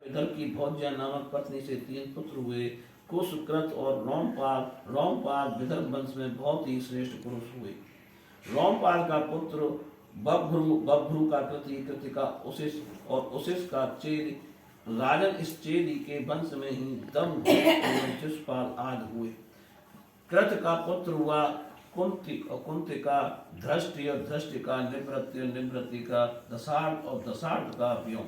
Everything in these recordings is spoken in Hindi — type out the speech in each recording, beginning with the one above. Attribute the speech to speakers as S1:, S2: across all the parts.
S1: इधर की भोज्या नामक पत्नी से 3 पुत्र हुए। कुश, कृत और रोमपाल। रोमपाल विदर्भ वंश में बहुत ही श्रेष्ठ पुरुष हुए। रोमपाल का पुत्र बभ्रू, बभ्रू का कृति, कृति का उशिष और उशिष का चेद। राजन इस चेदी के वंश में ही दम एवं शिशुपाल आदि हुए। कृत का पुत्र हुआ कुंती और कुंती का धृष्टि और धृष्टि का निवृत्ति और निवृत्ति का दशार्थ और दशार्थ का व्योम।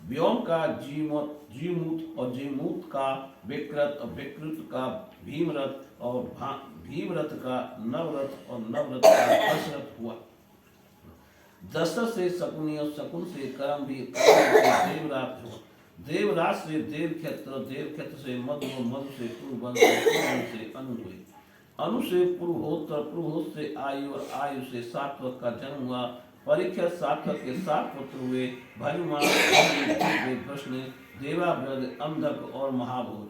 S1: व्योम का जीमूत और जीमूत का विकृत और विकृत का भीमरथ और भीमरथ का नवरथ और नवरथ का दशरथ हुआ। दशरथ से शकुनी और शकुन से करम भी, करम से देवराज हुआ। देवराज से देवक्षेत्र, देवक्षेत्र से मधु और मधु से पुरुवंश, पुरुवंश से अनु हुए। अनु से पुरुहोत्र, पुरुहोत्र से आयु और आयु से सात्वत का जन्म हुआ। परीक्षित सात्वत के 7 पुत्र हुए। भजमान, कृष्ण, देवाव्रत, अंधक और महाभोज।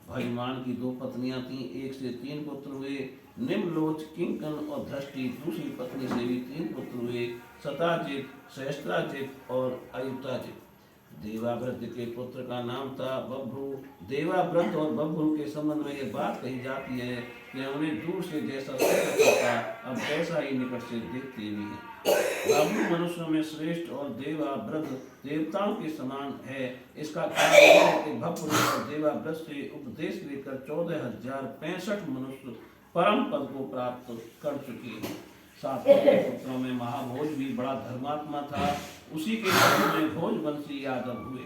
S1: भजमान की 2 पत्नियां थीं, 1 से 3 पुत्र हुए। निम्नलोच, किंकन और दृष्टि, दूसरी पत्नी से भी 3 पुत्र हुए। सताजित, सहस्त्राजित और अयुताजित। देवाव्रत के पुत्र का नाम था बभ्रू। देवाव्रत और बभ्रू के संबंध में यह बात कही जाती है कि उन्हें दूर से जैसा था अब वैसा ही निकट से देखते भी हैं। बभ्रू मनुष्यों में श्रेष्ठ और देवाव्रत देवताओं के समान है। इसका कारण यह है कि बभ्रू और देवाव्रत से उपदेश लेकर 14,065 मनुष्य परम पद को प्राप्त कर चुके हैं। 7 पुत्रों में महाभोज भी बड़ा धर्मात्मा था। उसी के वंश में भोजवंशी यादव हुए।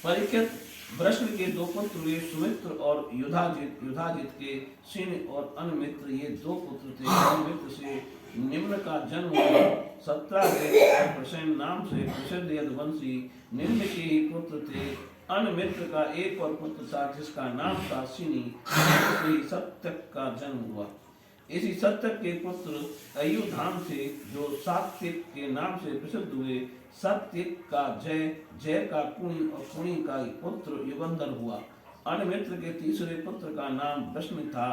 S1: परीक्षित वृष्ण के 2 पुत्र हुए, सुमित्र और युधाजित। युधाजित के सिन और अनमित्र ये 2 पुत्र थे। अनमित्र से निम्न का जन्म हुआ। सत्राजित और प्रसेन नाम से प्रसिद्ध यदुवंशी निम्न के ही पुत्र थे। अनमित्र का एक और पुत्र था जिसका नाम था सिनी। सत्यक का जन्म हुआ। इसी सत्यक के पुत्र अयुधान थे जो सात्विक के नाम से प्रसिद्ध हुए। सात्विक का जय, जय का कुणी और कुणी का पुत्र युगंधर हुआ। अनमित्र के तीसरे पुत्र का नाम वृष्ण था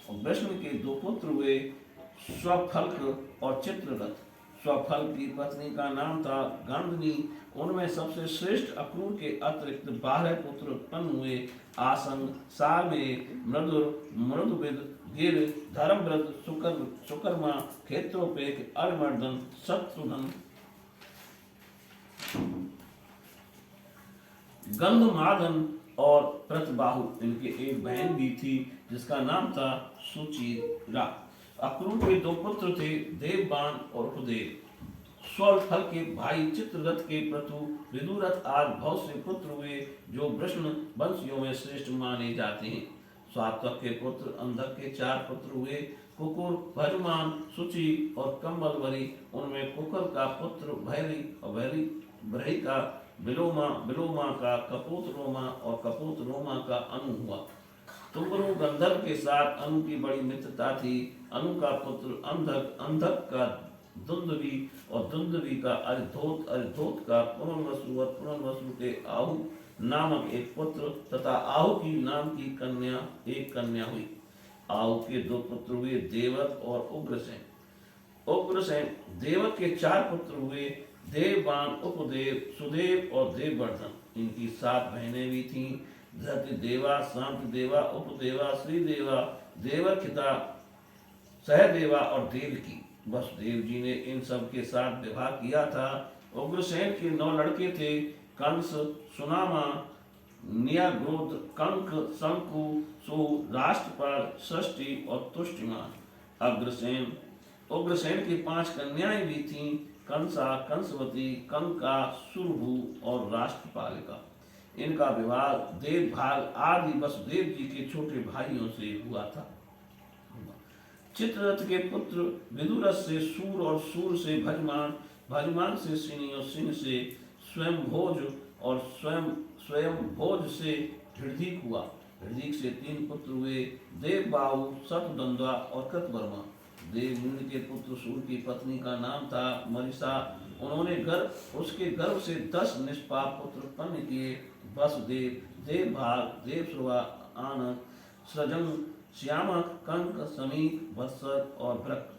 S1: और वृष्ण के 2 पुत्र हुए, स्वफल्क और चित्ररथ। स्वफल्क की पत्नी का नाम था गांधनी। उनमें सबसे श्रेष्ठ अक्रूर के अतिरिक्त 12 पुत्र उत्पन्न हुए। आसन, सामे, मृदुर, मृदुविद, गिर, धर्मव्रत, सुकर्मा, क्षेत्रोपेक, अर्मर्दन, शत्रुघ्न, गंधमादन और प्रतिबाहु। इनके एक बहन भी थी जिसका नाम था सुचिरा। अक्रूर के 2 पुत्र थे, देवबान और उपदेव। स्वफल के भाई चित्ररथ के प्रतु, विदुरथ आदि बहुत से पुत्र हुए जो वृष्ण वंशियों में श्रेष्ठ माने जाते हैं। सात्वक के पुत्र अंधक के 4 पुत्र हुए, कुकुर, भजमान, सुचि और कम्बलवरी। उनमें कुकुर का पुत्र भैरी और भैरी का बिलोमा, बिलोमा का कपोत रोमा और कपोत रोमा का अनु हुआ। तुंगरु गंधर्व के साथ अनु की बड़ी मित्रता थी। अनु का पुत्र अंधक, अंधक का दुंदुभी और दुंदुभी का अरिधोत, अरिधोत का पुनर्वसु और पुनर्वसु के आहु नामक एक पुत्र तथा आहु की नाम की कन्या, एक कन्या हुई। आहु के 2 पुत्र हुए, देवक और उग्रसेन। उग्रसेन देवक के 4 पुत्र हुए, देवबान, उपदेव, सुदेव और देववर्धन। इनकी 7 बहनें भी थीं, धृति देवा, शांति देवा, उपदेवा, श्रीदेवा, देवरखिता, सहदेवा और देवकी। वसुदेव जी ने इन सब के साथ विवाह किया था। उग्रसेन के 9 लड़के थे, कंस, सुनामा, नियाग्रोध, कंक, शंकु, सु, राष्ट्रपाल, षष्टि और तुष्टिमान। अग्रसेन उग्रसेन की 5 कन्याएं भी थीं, कंसा, कंसवती, कंका, सुरभु और राष्ट्रपालिका। इनका विवाह देवभाग आदि वसुदेव जी के छोटे भाइयों से हुआ था। चित्ररथ के पुत्र विदुरथ से सूर और सूर से भजमान, भजमान से सिनी और सिंह से स्वयंभोज और स्वयंभोज से हृदीक हुआ। हृदीक से 3 पुत्र हुए, देवबाहु, शतदंद्वा और कृतवर्मा। देवमुनि के पुत्र सूर की पत्नी का नाम था मरीसा। उन्होंने उसके गर्भ से 10 निष्पाप पुत्र उत्पन्न किए। वसुदेव, देवभाग, देवश्रवा, आनंद, सृजन, श्यामक, कंक, समीक, वत्सर और भ्रक।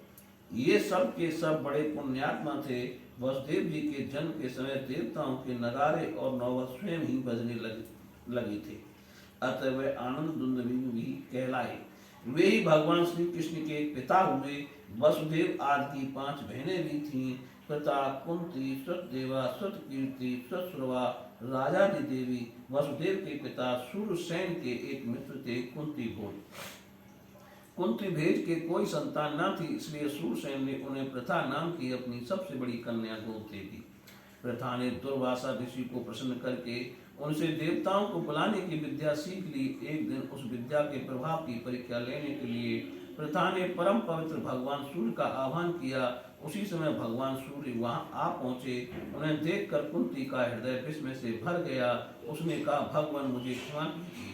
S1: ये सब के सब बड़े पुण्यात्मा थे। वसुदेव जी के जन्म के समय देवताओं के नगारे और नौबत स्वयं ही बजने लगे थे, अतः वे आनंद दुंदुभि भी कहलाए। वे ही भगवान श्री कृष्ण के पिता हुए। वसुदेव आदि की 5 बहनें भी थीं, प्रता, कुंती, सत्यदेवा, सत्यकीर्ति, सत्सुरवा, राजादि देवी। वसुदेव के पिता सूरसेन के एक मित्र थे, कुंती भोज। कुंती भेज के कोई संतान न थी, इसलिए सूरसेन ने उन्हें प्रथा नाम की अपनी सबसे बड़ी कन्या गोद दे दी। प्रथा ने दुर्वासा ऋषि को प्रसन्न करके उनसे देवताओं को बुलाने की विद्या सीख ली। एक दिन उस विद्या के प्रभाव की परीक्षा लेने के लिए प्रथा ने परम पवित्र भगवान सूर्य का आह्वान किया। उसी समय भगवान सूर्य वहां आ पहुंचे। उन्हें देखकर कुंती का हृदय विस्मय से भर गया। उसने कहा, भगवान मुझे क्षमा कीजिए,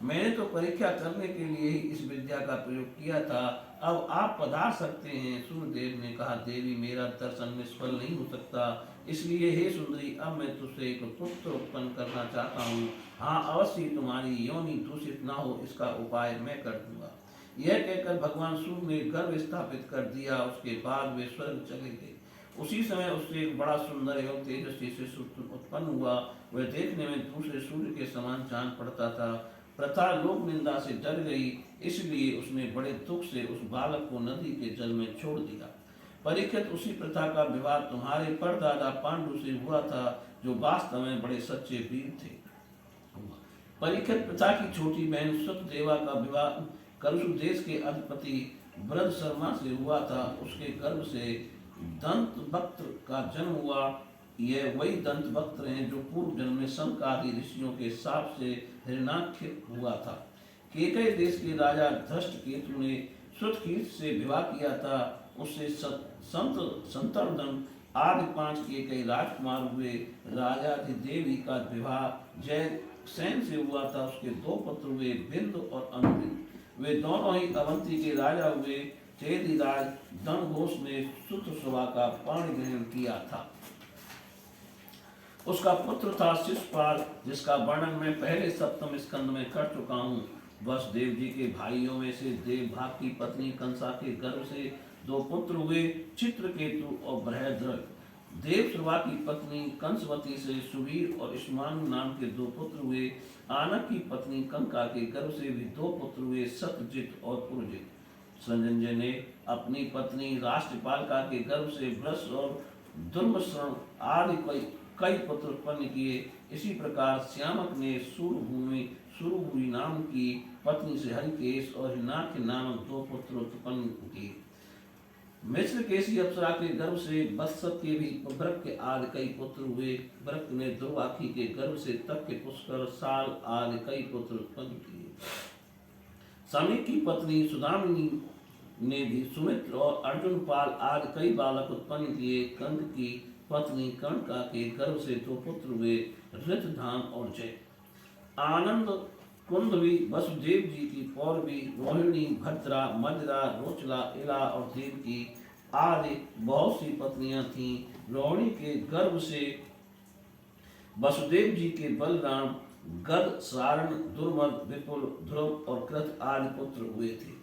S1: मैंने तो परीक्षा करने के लिए ही इस विद्या का प्रयोग किया था, अब आप पधार सकते हैं। सूर्यदेव ने कहा, देवी मेरा दर्शन निष्फल नहीं हो सकता, इसलिए हे सुंदरी, अब मैं तुझसे एक पुत्र उत्पन्न करना चाहता हूँ। हाँ, अवश्य तुम्हारी योनि दूषित न हो, इसका उपाय मैं कर दूंगा। यह कहकर भगवान सूर्य ने गर्भ स्थापित कर दिया। उसके बाद वे स्वर्ग चले गए। उसी समय उससे एक बड़ा सुंदर एवं तेजस्वी शिशु उत्पन्न हुआ। वह देखने में दूसरे सूर्य के समान जान पड़ता था। प्रथा लोक निंदा से डर गई, इसलिए उसने बड़े दुख से उस बालक को नदी के जल में छोड़ दिया। परीक्षित, उसी प्रथा का विवाह तुम्हारे परदादा पांडु से हुआ था, जो वास्तव में बड़े सच्चे वीर थे। परीक्षित, प्रथा की छोटी बहन सत्यदेवा का विवाह करुषु देश के अधिपति व्रत शर्मा से हुआ था। उसके गर्भ से दंतवक्त्र का जन्म हुआ। यह वही दंतवक्त्र हैं जो पूर्व जन्म में शंकादि ऋषियों के शाप से हिरण्याक्ष हुआ था। केकई देश के राजा धृष्टकेतु ने श्रुतकीर्ति से विवाह किया था। उससे संतर्दन आदि 5 केकई राजकुमार हुए। राजाधिदेवी का विवाह जयसेन से हुआ था। उसके 2 पुत्र हुए, बिंदु और अनुबिंद। वे दोनों ही अवंती के राजा हुए। चेदिराज दमघोष ने सुतसुवा का पाणी ग्रहण किया था। उसका पुत्र था शिशुपाल, जिसका वर्णन मैं पहले सप्तम स्कंद में कर चुका हूँ। वसुदेव जी के भाइयों में से देवभाग की पत्नी कंसा के गर्भ से 2 पुत्र हुए, चित्रकेतु और बृहद्रथ। देवश्रवा की पत्नी कंसवती से सुवीर और इश्मानु नाम के 2 पुत्र हुए। आनक की पत्नी कंका के गर्भ से भी 2 पुत्र हुए, सत्यजित और पुरजित। संजय ने अपनी पत्नी राष्ट्रपालिका के गर्भ से वृष और दुर्मश्रण आदि कई पुत्र उत्पन्न किए। इसी प्रकार श्यामक ने सुरभूमि नाम की पत्नी से हरिकेश और हिरण्याक्ष नामक 2 पुत्र उत्पन्न किए। मिश्र केशी अप्सरा के गर्भ से बत्सत के भी वृक के आदि कई पुत्र हुए। वृक ने दुर्वाखी के गर्भ से तक के पुष्कर, साल आदि कई पुत्र उत्पन्न किए। समी की पत्नी सुदामिनी ने भी सुमित्र और अर्जुन पाल आदि कई बालक उत्पन्न किए। कंद की पत्नी कणका के गर्भ से 2 पुत्र हुए, ऋतधान और जय। आनंद कुंदवी वसुदेव जी की पौरवी, रोहिणी, भद्रा, मदिरा, रोचला, इला और देवकी आदि बहुत सी पत्नियां थीं। रोहिणी के गर्भ से वसुदेव जी के बलराम, गद, सारण, दुर्मद, विपुल, ध्रुव और कृत आदि पुत्र हुए थे।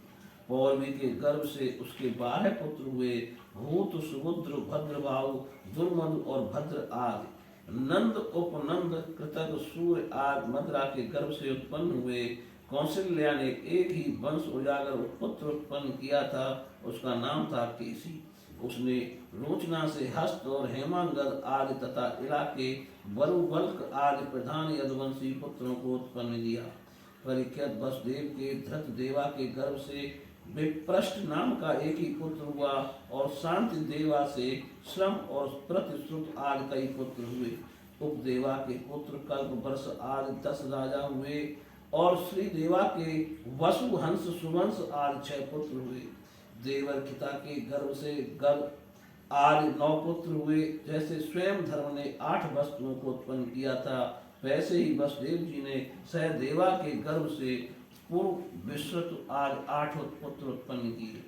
S1: पौरवी के गर्भ से उसके 12 पुत्र हुए, भूत, सुमुद्र, भद्रभाव, दुर्मद और भद्र आदि। नंद, उपनंद, कृतक, सूर्य आदि मदरा के गर्भ से उत्पन्न हुए। कौशल्या ने एक ही वंश उजागर पुत्र उत्पन्न किया था, उसका नाम था केसी। उसने रोचना से हस्त और हेमांगद आदि तथा इलाके वरुवल्क आदि प्रधान यदुवंशी पुत्रों को उत्पन्न किया। परीक्षित, वसुदेव के धृत देवा के गर्भ से विप्रष्ट नाम का एक ही पुत्र हुआ और शांति देवा से श्रम और प्रतिश्रुत आदि कई पुत्र हुए। उपदेवा के पुत्र कल्प वर्ष आदि 10 राजा हुए और श्री देवा के वसु, हंस, सुवंश आदि 6 पुत्र हुए। देवर्खिता के गर्भ से गद आदि 9 पुत्र हुए। जैसे स्वयं धर्म ने 8 वस्तुओं को उत्पन्न किया था, वैसे ही वसुदेव जी ने सहदेवा के गर्भ से पूर्व विश्रुत आदि 8 पुत्र उत्पन्न किए।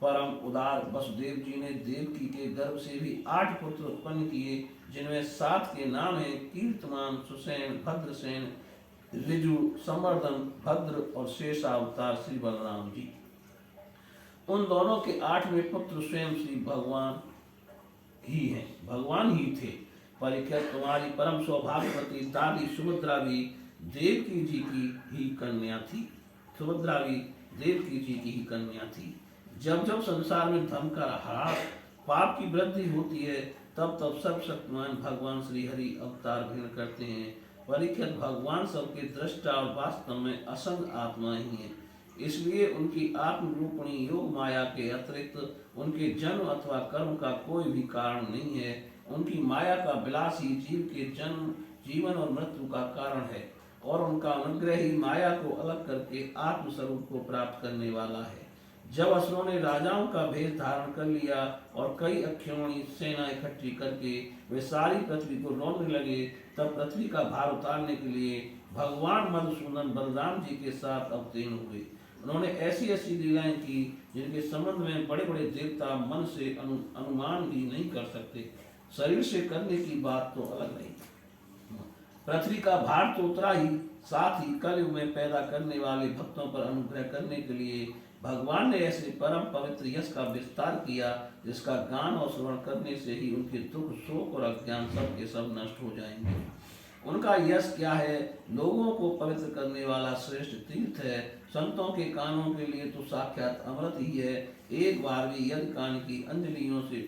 S1: परम उदार वसुदेव जी ने देवकी के गर्भ से भी 8 पुत्र उत्पन्न किए, जिनमें 7 के नाम हैं कीर्तमान, सुसेन, भद्रसेन, ऋजु, संवर्धन, भद्र और शेषावतार श्री बलराम जी। उन दोनों के 8वें पुत्र स्वयं श्री भगवान ही हैं, भगवान ही थे। परीक्षित, तुम्हारी परम सौभाग्यवती दादी सुभद्रा भी देवकी जी की ही कन्या थी। सुभद्रा भी देवकी जी की ही कन्या थी। जब जब संसार में धर्म का ह्रास, पाप की वृद्धि होती है, तब तब सर्वशक्तिमान भगवान श्री हरि अवतार ग्रहण करते हैं। परीक्षित, भगवान सबके दृष्टा और वास्तव में असंग आत्मा ही है। इसलिए उनकी आत्म रूपणी योग माया के अतिरिक्त उनके जन्म अथवा कर्म का कोई भी कारण नहीं है। उनकी माया का विलास ही जीव के जन्म, जीवन और मृत्यु का कारण है, और उनका अनुग्रह ही माया को अलग करके आत्म स्वरूप को प्राप्त करने वाला है। जब असुरों ने राजाओं का भेष धारण कर लिया और कई अक्षौणी सेना इकट्ठी करके वे सारी पृथ्वी को लौटने लगे, तब पृथ्वी का भार उतारने के लिए भगवान मधुसूदन बलराम जी के साथ अवतीर्ण हुए। उन्होंने ऐसी ऐसी लीलाएं की जिनके संबंध में बड़े बड़े देवता मन से अनुमान भी नहीं कर सकते। शरीर से करने की बात तो अलग नहीं। पृथ्वी का भार तो उतरा ही, साथ ही कलयुग में पैदा करने वाले भक्तों पर अनुग्रह करने के लिए भगवान ने ऐसे परम पवित्र यश का विस्तार किया, जिसका गान और श्रवण करने से ही उनके दुख, शोक और अज्ञान सब के सब नष्ट हो जाएंगे। उनका यश क्या है? लोगों को पवित्र करने वाला श्रेष्ठ तीर्थ है। संतों के कानों के लिए तो साक्षात अमृत ही है। एक बार भी यदि कान की अंजलियों से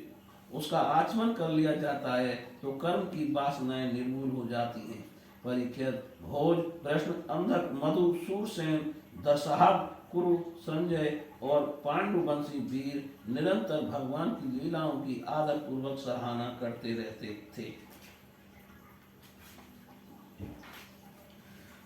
S1: उसका आचमन कर लिया जाता है तो कर्म की वासनाएं निर्मूल हो जाती हैं। परीक्षित, भोज, प्रश्न, अंधक, मधु, सूरसेन, दशहर, कुरु, संजय और पांडुवंशी वीर निरंतर भगवान की लीलाओं की आदर पूर्वक सराहना करते रहते थे।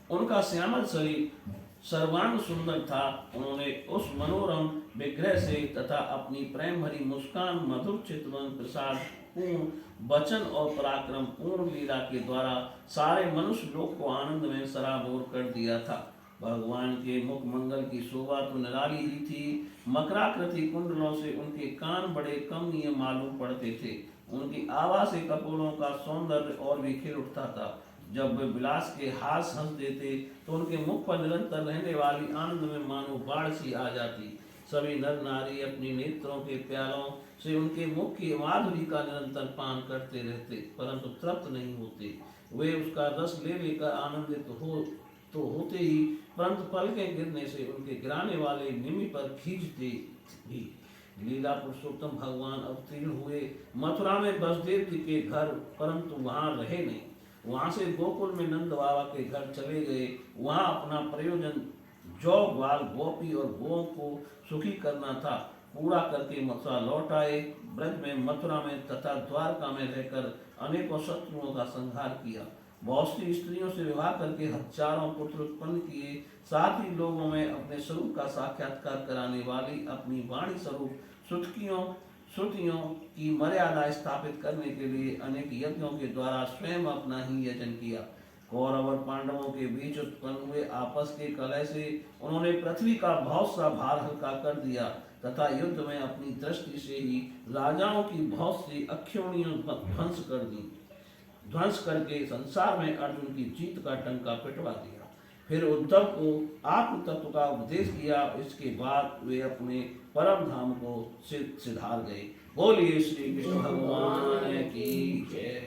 S1: उनका श्यामल शरीर सर्वांग सुंदर था। उन्होंने उस मनोरम विग्रह से तथा अपनी प्रेम भरी मुस्कान, मधुर चितवन, प्रसाद पूर्ण वचन और पराक्रम पूर्ण लीला के द्वारा सारे मनुष्य लोक को आनंद में सराबोर कर दिया था। भगवान के मुख मंगल की शोभा तो निराली ही थी। मकराकृति कुंडलों से उनके कान बड़े कमनीय मालूम पड़ते थे। उनकी आभा से कपोलों का सौंदर्य और भी खिल उठता था। जब वे विलास के हास हंस देते तो उनके मुख पर निरंतर रहने वाली आनंद में मानो बाढ़ सी आ जाती। सभी नर नारी अपनी नेत्रों के प्यालों से उनके मुख की माधुरी का निरंतर पान करते रहते, परंतु तृप्त नहीं होते। वे उसका रस ले लेकर आनंदित तो होते ही, परंतु पलकें गिरने से उनके गिराने वाले निमि पर खींचते भी। लीला पुरुषोत्तम भगवान अवतीर्ण हुए मथुरा में बसदेव जी के घर, परंतु वहां रहे नहीं। वहां से गोकुल में नंद बाबा के घर चले गए। वहां अपना प्रयोजन जौ, ग्वाल, गोपी और गोओं को सुखी करना था, पूरा करके मथुरा लौट आए। ब्रज में, मथुरा में तथा द्वारका में रहकर अनेकों शत्रुओं का संहार किया। बहुत सी स्त्रियों से विवाह करके हजारों पुत्र उत्पन्न किए। साथ ही लोगों में अपने स्वरूप का साक्षात्कार कराने वाली अपनी वाणी स्वरूप श्रुतियों की मर्यादा स्थापित करने के लिए अनेक यज्ञों के द्वारा स्वयं अपना ही यजन किया। कौरव और पांडवों के बीच उत्पन्न हुए आपस के कलह से उन्होंने पृथ्वी का बहुत सा भार हल्का कर दिया तथा युद्ध में अपनी दृष्टि से ही राजाओं की बहुत सी अक्षौणियों ध्वंस करके संसार में अर्जुन की जीत का टंका पिटवा दिया। फिर उद्धव को आत्म तत्व का उपदेश किया। इसके बाद वे अपने परम धाम को सिधार गए। बोलिए श्री कृष्ण भगवान की जय।